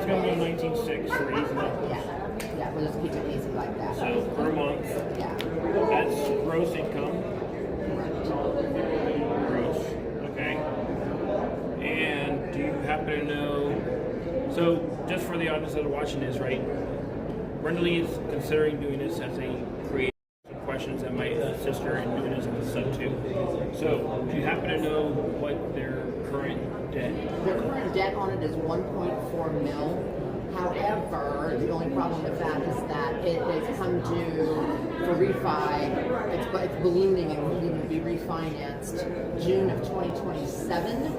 That's going to go 19.6 for easy. Yeah, we'll just keep it easy like that. So per month, that's gross income. Gross, okay. And do you happen to know? So just for the audience that are watching this, right? Brenda is considering doing this as a creative questions that might assist her in doing this as a sub too. So do you happen to know what their current debt? Their current debt on it is 1.4 mil. However, the only problem with that is that it has come due for refi. It's ballooning and will even be refinanced June of 2027.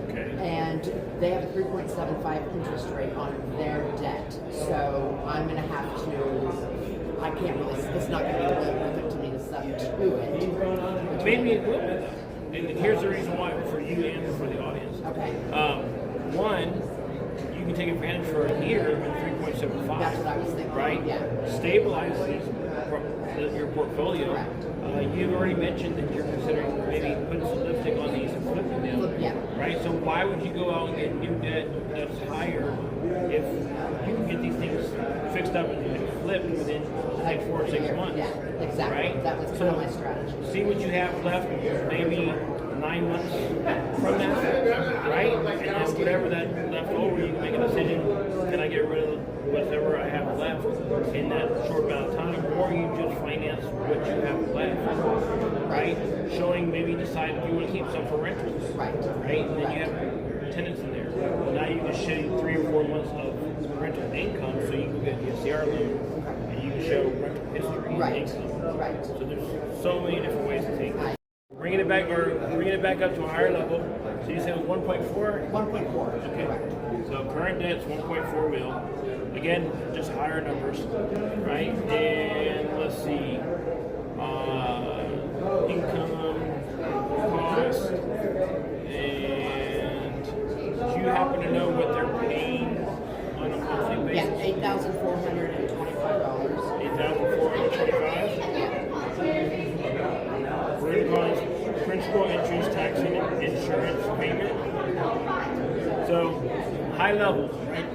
Okay. And they have a 3.75 interest rate on their debt. So I'm going to have to. I can't really. It's not going to be really worth it to me to sub to it. Maybe it will be. And here's the reason why for you and for the audience. Okay. One, you can take advantage for a year of 3.75. That's what I was thinking. Right? Yeah. Stabilize your portfolio. Correct. You've already mentioned that you're considering maybe putting some lipstick on these and flipping them. Yeah. Right? So why would you go out and get new debt that's higher if you can get these things fixed up and flipped within like 4 or 6 months? Yeah, exactly. Right? That was kind of my strategy. See what you have left, maybe 9 months from that, right? And then whatever that left over, you can make a decision, can I get rid of whatever I have left in that short amount of time, or you just finance what you have left, right? Showing maybe decide if you want to keep some for rentals, Right. right? And then you have tenants in there. Now you can show 3 or 4 months of rental income, so you can get the SCR loan, and you can show rental history and income. Right. So there's so many different ways to take it. Bringing it back up to a higher level. So you said it was 1.4? 1.4. Okay. Correct. So current debt's 1.4 mil. Again, just higher numbers, right? And let's see, income, cost, and do you happen to know what they're paying on a monthly basis? Yeah, $8,425. $8,425. We're going to call principal, interest, tax, and insurance payment. So, high level, right?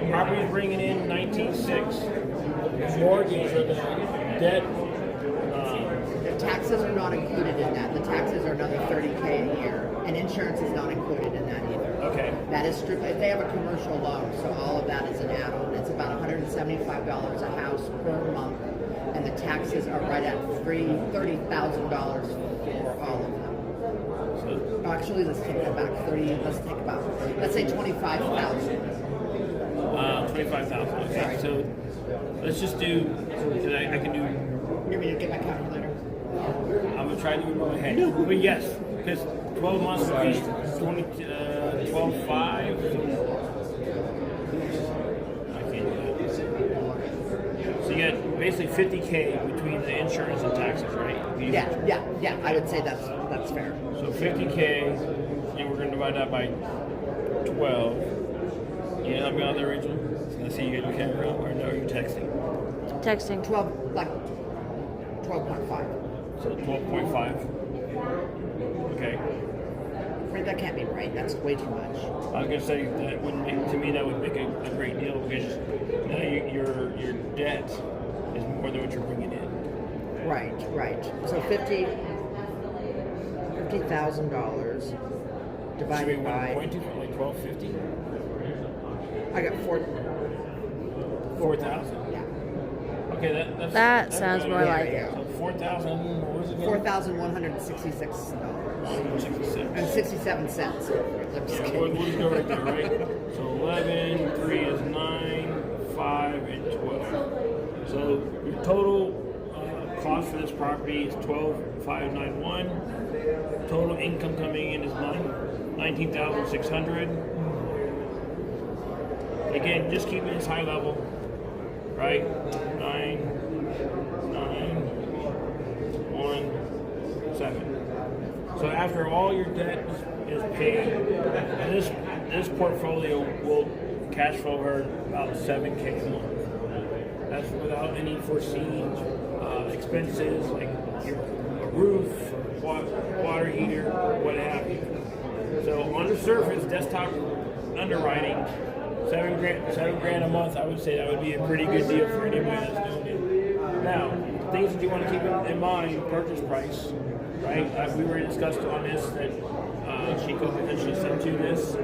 Property's bringing in 19.6. Mortgage or the debt. The taxes are not included in that. The taxes are another $30K a year, and insurance is not included in that either. Okay. That is strictly, they have a commercial loan, so all of that is an add-on. It's about $175 a house per month, and the taxes are right at $30,000 for all of them. So, Actually, let's take that back. Let's say 25,000. 25,000. Okay. Sorry. So let's just do. I can do. You want me to get my calculator? I'm gonna try to do it in my head. No. But yes, because 12 months would be 12.5. I can't do that. So you got basically 50K between the insurance and taxes, right? Yeah. I would say that's fair. So 50K, and we're gonna divide that by 12. You help me out there, Rachel? I see you got your camera on, or no, you're texting. Texting. 12.5. So 12.5. Okay. Right, that can't be right. That's way too much. I was gonna say that wouldn't make, to me that would make a great deal because now your debt is more than what you're bringing in. Right. So $50,000 divided by. Like 1250. I got 4,000. Yeah. Okay, That sounds better. more like it. So 4,000. What was it? $4,166 and 67 cents. I'm just Yeah, kidding. we'll just go right there, right? So 11, 3 is 9, 5, and 12. So your total cost for this property is 12,591. Total income coming in is 19,600. Again, just keeping this high level, right? 9, 1, 7. So after all your debt is paid, this portfolio will cash flow her about 7K a month. That's without any foreseen expenses like a roof, water heater, what have you. So on the surface, desktop underwriting, seven grand a month, I would say that would be a pretty good deal for anybody that's doing it. Now, things that you want to keep in mind: purchase price, right? We already discussed on this that she could potentially send to this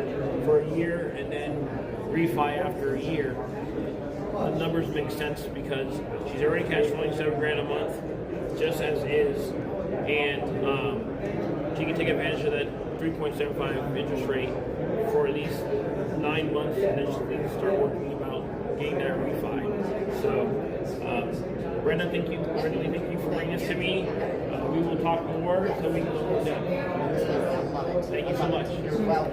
for a year and then refi after a year. The numbers make sense because she's already cash flowing 7 grand a month, just as is, and she can take advantage of that 3.75 interest rate for at least 9 months, and then she can start working about getting that refi. So, Brenda, thank you for bringing this to me. We will talk more so we can go more depth. Thank you so much. You're welcome.